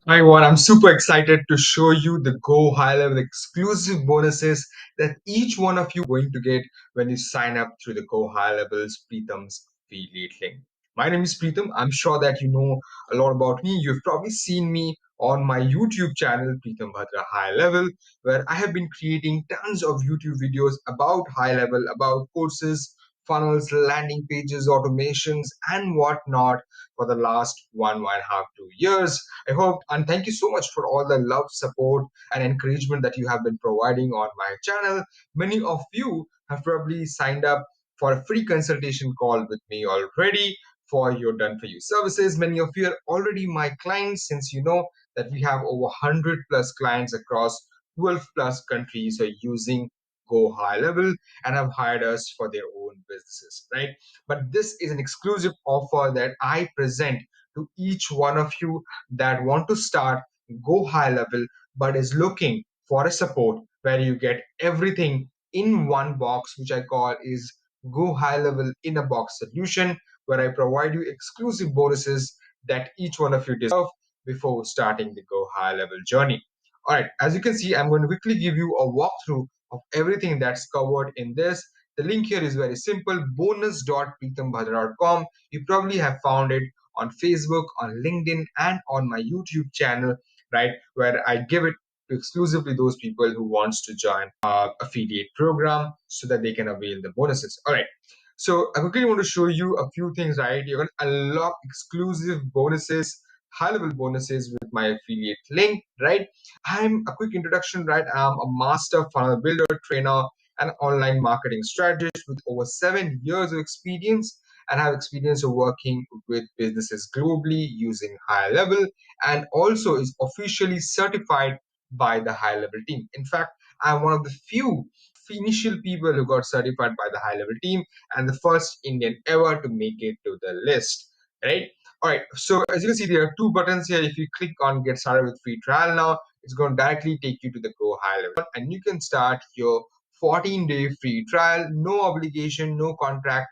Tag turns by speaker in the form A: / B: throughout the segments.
A: Hi everyone, I'm super excited to show you the Go High Level exclusive bonuses that each one of you are going to get when you sign up through the Go High Level's Pritam's affiliate link. My name is Pritam. I'm sure that you know a lot about me. You've probably seen me on my YouTube channel, Pritam Bhadra High Level, where I have been creating tons of YouTube videos about high level, about courses, funnels, landing pages, automations, and whatnot for the last 1.5 2 years. I hope and thank you so much for all the love, support, and encouragement that you have been providing on my channel. Many of you have probably signed up for a free consultation call with me already for your done for you services. Many of you are already my clients since you know that we have over 100 plus clients across 12 plus countries who are using Go High Level and have hired us for their own businesses, right? But this is an exclusive offer that I present to each one of you that want to start Go High Level but is looking for a support where you get everything in one box, which I call is Go High Level in a box solution, where I provide you exclusive bonuses that each one of you deserve before starting the Go High Level journey. All right, as you can see, I'm going to quickly give you a walkthrough of everything that's covered in this. The link here is very simple, bonus.pritambhadra.com. You probably have found it on Facebook, on LinkedIn, and on my YouTube channel, right, where I give it to exclusively those people who wants to join affiliate program so that they can avail the bonuses. All right. So I quickly want to show you a few things, right? You're going to unlock exclusive bonuses, high level bonuses with my affiliate link, right? I'm a quick introduction, right? I'm a master funnel builder, trainer, and online marketing strategist with over 7 years of experience and have experience of working with businesses globally using high level and also is officially certified by the high level team. In fact, I'm one of the few initial people who got certified by the high level team and the first Indian ever to make it to the list, right? All right, so as you can see, there are two buttons here. If you click on get started with free trial now, it's going to directly take you to the Go High Level and you can start your 14-day free trial, no obligation, no contract,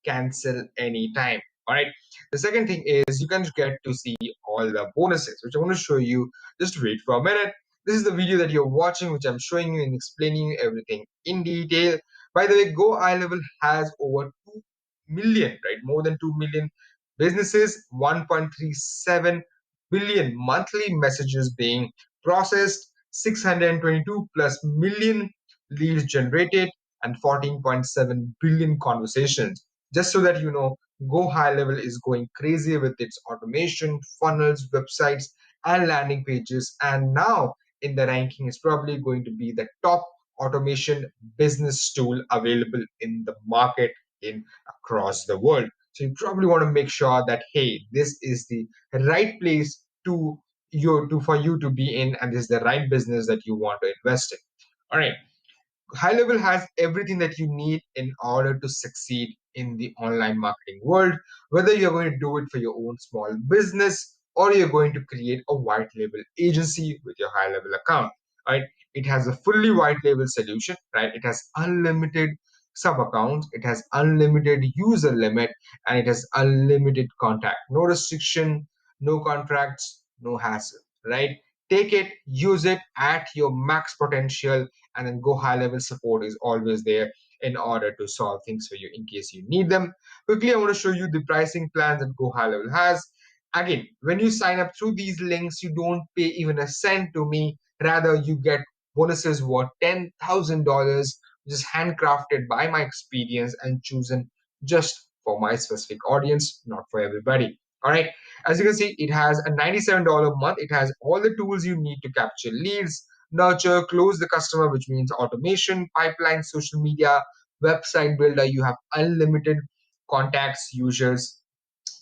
A: cancel anytime. All right. The second thing is you can get to see all the bonuses, which I want to show you. Just wait for a minute. This is the video that you're watching, which I'm showing you and explaining you everything in detail. By the way, Go Eye Level has over 2 million, right? More than 2 million businesses, 1.37 billion monthly messages being processed, 622 plus million leads generated, and 14.7 billion conversations. Just so that you know, Go High Level is going crazy with its automation, funnels, websites, and landing pages. And now in the ranking is probably going to be the top automation business tool available in the market in across the world. So you probably want to make sure that hey, this is the right place for you to be in, and this is the right business that you want to invest in. All right. High Level has everything that you need in order to succeed in the online marketing world, whether you're going to do it for your own small business or you're going to create a white label agency with your High Level account, right? It has a fully white label solution, right? It has unlimited sub accounts, it has unlimited user limit, and it has unlimited contact. No restriction, no contracts, no hassle, right? Take it, use it at your max potential, and then Go High Level support is always there in order to solve things for you in case you need them. Quickly, I want to show you the pricing plans that Go High Level has. Again, when you sign up through these links, you don't pay even a cent to me. Rather, you get bonuses worth $10,000, which is handcrafted by my experience and chosen just for my specific audience, not for everybody. All right. As you can see, it has a $97 a month. It has all the tools you need to capture leads, nurture, close the customer, which means automation, pipeline, social media, website builder. You have unlimited contacts, users,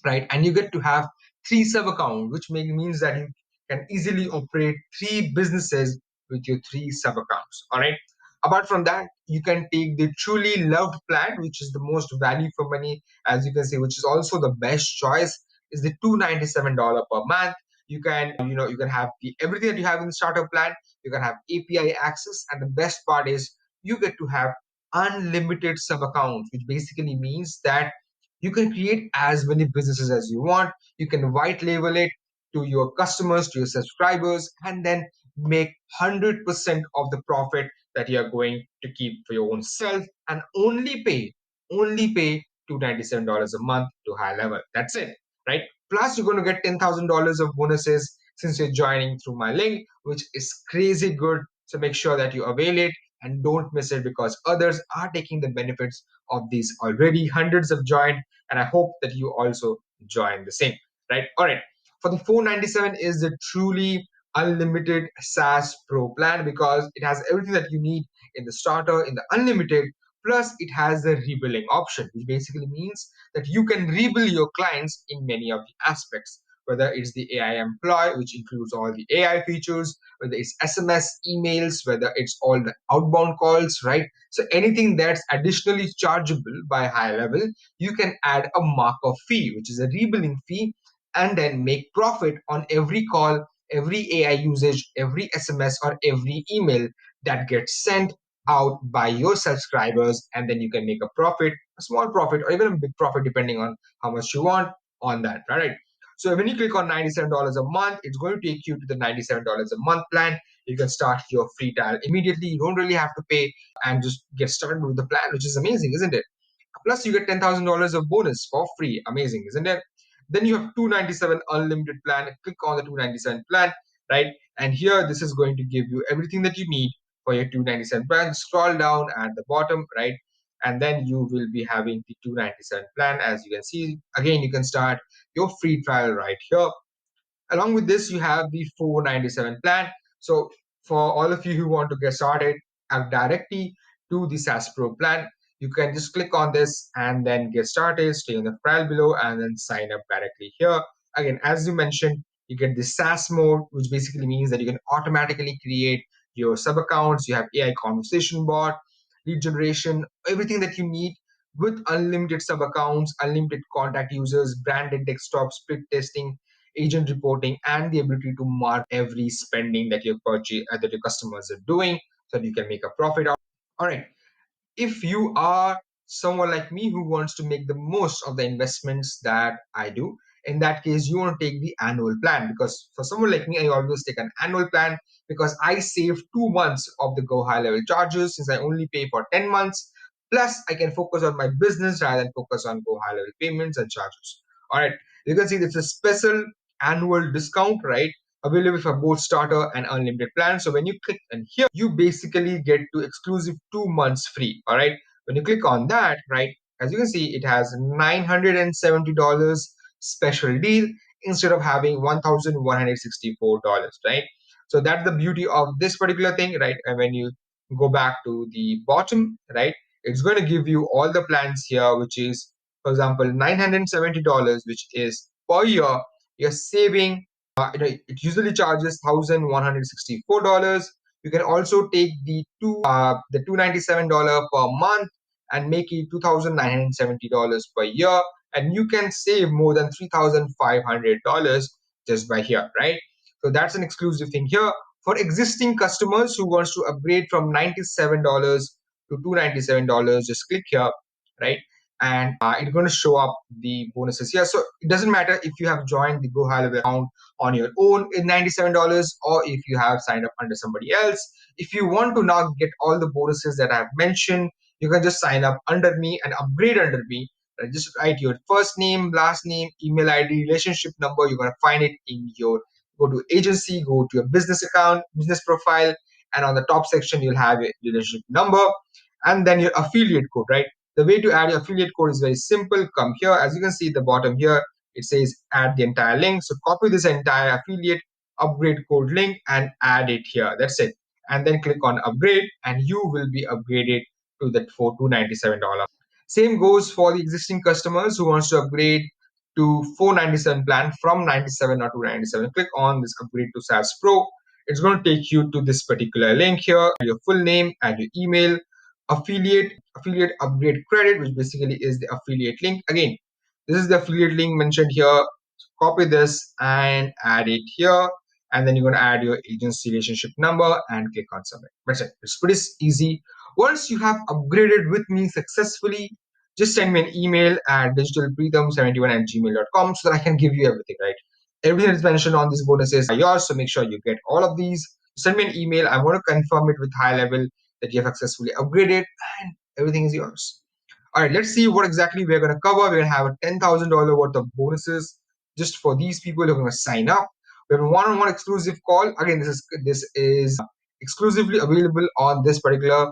A: right? And you get to have three sub accounts, which means that you can easily operate three businesses with your three sub accounts. All right. Apart from that, you can take the truly loved plan, which is the most value for money, as you can see, which is also the best choice, is the $297 per month. You can, you can have everything that you have in the starter plan. You can have API access, and the best part is you get to have unlimited sub accounts, which basically means that you can create as many businesses as you want. You can white label it to your customers, to your subscribers, and then make 100% of the profit that you are going to keep for your own self, and only pay $297 a month to high level. That's it, right? Plus, you're going to get $10,000 of bonuses since you're joining through my link, which is crazy good. So make sure that you avail it and don't miss it, because others are taking the benefits of these already. Hundreds have joined, and I hope that you also join the same, right? All right. For the 497 is the truly unlimited SaaS Pro plan, because it has everything that you need in the starter, in the unlimited. Plus, it has the rebilling option, which basically means that you can rebill your clients in many of the aspects, whether it's the AI employee, which includes all the AI features, whether it's SMS, emails, whether it's all the outbound calls, right? So anything that's additionally chargeable by high level, you can add a markup fee, which is a rebilling fee, and then make profit on every call, every AI usage, every SMS, or every email that gets sent out by your subscribers. And then you can make a profit, a small profit, or even a big profit, depending on how much you want on that, right? So when you click on $97 a month, it's going to take you to the $97 a month plan. You can start your free trial immediately. You don't really have to pay, and just get started with the plan, which is amazing, isn't it? Plus, you get $10,000 of bonus for free. Amazing, isn't it? Then you have 297 unlimited plan. Click on the 297 plan, right? And here, this is going to give you everything that you need for your 297 plan. Scroll down at the bottom, right? And then you will be having the 297 plan. As you can see, again, you can start your free trial right here. Along with this, you have the 497 plan. So for all of you who want to get started directly to the SaaS Pro plan, you can just click on this and then get started. Stay on the file below and then sign up directly here. Again, as you mentioned, you get the SaaS mode, which basically means that you can automatically create your sub accounts. You have AI conversation bot, lead generation, everything that you need with unlimited sub accounts, unlimited contact users, branded desktop, split testing, agent reporting, and the ability to mark every spending that your purchase that your customers are doing, so that you can make a profit out. All right. If you are someone like me who wants to make the most of the investments that I do, in that case, you want to take the annual plan, because for someone like me, I always take an annual plan because I save 2 months of the GoHighLevel charges since I only pay for 10 months. Plus, I can focus on my business rather than focus on GoHighLevel payments and charges. All right, you can see there's a special annual discount, right? Available for both starter and unlimited plans. So when you click on here, you basically get to exclusive 2 months free. All right. When you click on that, right, as you can see, it has $970 special deal instead of having $1,164, right? So that's the beauty of this particular thing, right? And when you go back to the bottom, right, it's going to give you all the plans here, which is, for example, $970, which is per year. You're saving, it usually charges $1,164. You can also take the $297 per month and make it $2,970 per year, and you can save more than $3,500 just by here, right? So that's an exclusive thing here for existing customers who wants to upgrade from $97 to $297. Just click here, right? And it's going to show up the bonuses here. So it doesn't matter if you have joined the GoHighLevel account on your own in $97, or if you have signed up under somebody else. If you want to now get all the bonuses that I've mentioned, you can just sign up under me and upgrade under me. Just write your first name, last name, email ID, relationship number. You're going to find it in your, go to agency, go to your business account, business profile, and on the top section, you'll have your relationship number and then your affiliate code, right? The way to add your affiliate code is very simple. Come here, as you can see at the bottom here, it says add the entire link. So copy this entire affiliate upgrade code link and add it here. That's it. And then click on upgrade and you will be upgraded to that for $297. Same goes for the existing customers who wants to upgrade to 497 plan from 97 or 297. Click on this upgrade to SaaS Pro. It's going to take you to this particular link here, your full name and your email, affiliate upgrade credit, which basically is the affiliate link. Again, this is the affiliate link mentioned here. Copy this and add it here, and then you're going to add your agency relationship number and click on submit. That's it. It's pretty easy. Once you have upgraded with me successfully, just send me an email at digitalpritam71@gmail.com so that I can give you everything, right? Everything that's mentioned on these bonuses are yours, so make sure you get all of these. Send me an email. I want to confirm it with high level that you have successfully upgraded, and everything is yours. All right, let's see what exactly we're going to cover. We're going to have a $10,000 worth of bonuses just for these people who are going to sign up. We have a one-on-one exclusive call. Again, this is exclusively available on this particular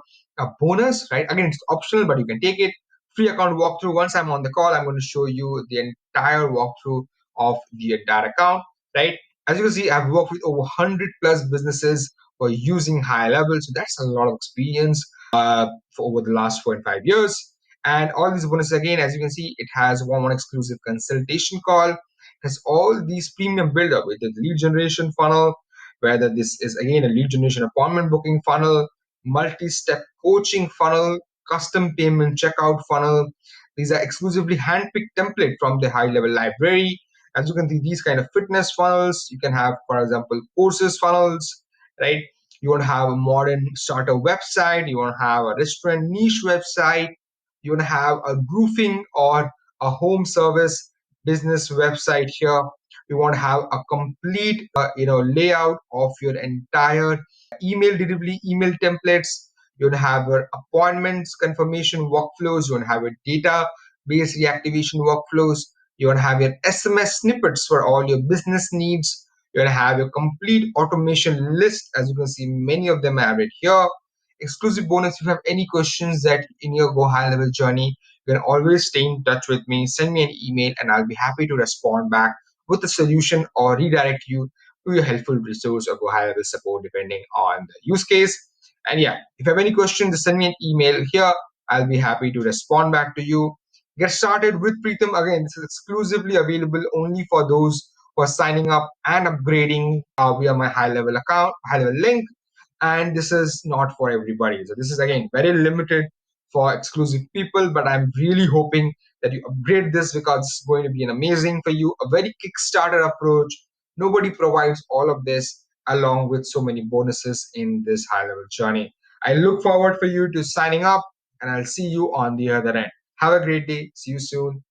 A: bonus, right? Again, it's optional, but you can take it. Free account walkthrough. Once I'm on the call, I'm going to show you the entire walkthrough of the entire account, right? As you can see, I've worked with over 100 plus businesses for using high level. So that's a lot of experience for over the last 4 and 5 years. And all these bonuses, again, as you can see, it has one exclusive consultation call. It has all these premium build-up with the lead generation funnel, whether this is, again, a lead generation appointment booking funnel, multi-step coaching funnel, custom payment checkout funnel. These are exclusively hand-picked template from the high-level library. As you can see, these kind of fitness funnels, you can have, for example, courses funnels, right? You want to have a modern starter website, you want to have a restaurant niche website, you want to have a roofing or a home service business website here. You want to have a complete layout of your entire email delivery, email templates. You want to have your appointments confirmation workflows. You want to have your database reactivation workflows. You want to have your SMS snippets for all your business needs. You want to have your complete automation list. As you can see, many of them are right here. Exclusive bonus: if you have any questions that in your Go High Level journey, you can always stay in touch with me. Send me an email and I'll be happy to respond back with a solution or redirect you to your helpful resource or Go High Level support depending on the use case. And yeah, if you have any questions, just send me an email here. I'll be happy to respond back to you. Get started with Pritam. Again, this is exclusively available only for those who are signing up and upgrading via my high level account, high level link. And this is not for everybody. So this is, again, very limited for exclusive people, but I'm really hoping that you upgrade this because it's going to be an amazing for you, a very Kickstarter approach. Nobody provides all of this along with so many bonuses in this high level journey. I look forward for you to signing up, and I'll see you on the other end. Have a great day. See you soon.